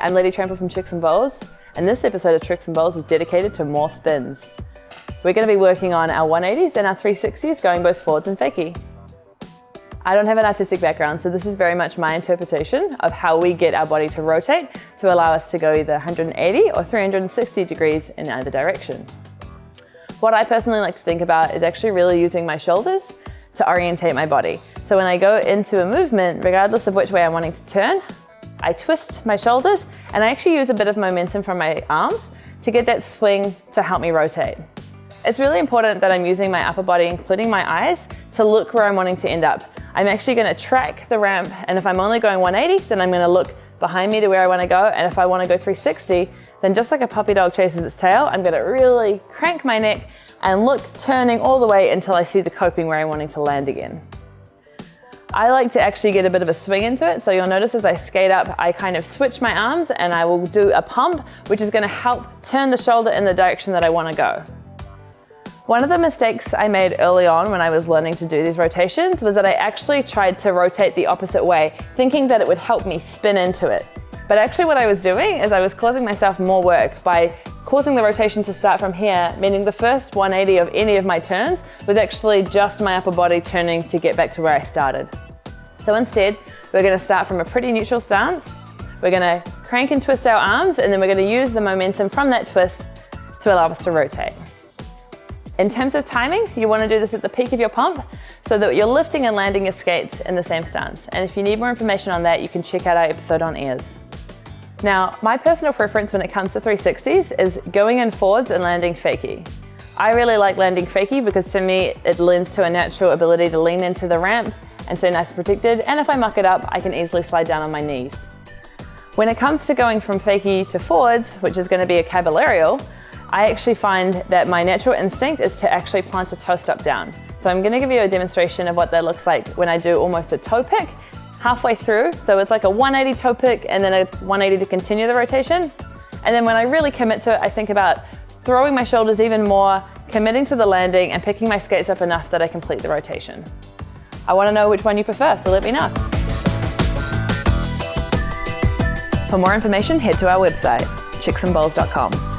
I'm Lady Trample from Tricks and Bowls, and this episode of Tricks and Bowls is dedicated to more spins. We're going to be working on our 180s and our 360s, going both forwards and fakie. I don't have an artistic background, so this is very much my interpretation of how we get our body to rotate to allow us to go either 180 or 360 degrees in either direction. What I personally like to think about is actually really using my shoulders to orientate my body. So when I go into a movement, regardless of which way I'm wanting to turn, I twist my shoulders and I actually use a bit of momentum from my arms to get that swing to help me rotate. It's really important that I'm using my upper body, including my eyes, to look where I'm wanting to end up. I'm actually going to track the ramp, and if I'm only going 180, then I'm going to look behind me to where I want to go, and if I want to go 360, then just like a puppy dog chases its tail, I'm going to really crank my neck and look turning all the way until I see the coping where I'm wanting to land again. I like to actually get a bit of a swing into it, so you'll notice as I skate up, I kind of switch my arms and I will do a pump, which is going to help turn the shoulder in the direction that I want to go. One of the mistakes I made early on when I was learning to do these rotations was that I actually tried to rotate the opposite way, thinking that it would help me spin into it. But actually what I was doing is I was causing myself more work by causing the rotation to start from here, meaning the first 180 of any of my turns was actually just my upper body turning to get back to where I started. So instead, we're going to start from a pretty neutral stance. We're going to crank and twist our arms, and then we're going to use the momentum from that twist to allow us to rotate. In terms of timing, you want to do this at the peak of your pump so that you're lifting and landing your skates in the same stance. And if you need more information on that, you can check out our episode on ears. Now, my personal preference when it comes to 360s is going in forwards and landing fakie. I really like landing fakie because to me, it lends to a natural ability to lean into the ramp and stay nice and protected, and if I muck it up, I can easily slide down on my knees. When it comes to going from fakie to forwards, which is going to be a caballerial, I actually find that my natural instinct is to actually plant a toe stop down. So I'm going to give you a demonstration of what that looks like when I do almost a toe pick halfway through. So it's like a 180 toe pick and then a 180 to continue the rotation. And then when I really commit to it, I think about throwing my shoulders even more, committing to the landing and picking my skates up enough that I complete the rotation. I want to know which one you prefer, so let me know. For more information, head to our website, chicksandbowls.com.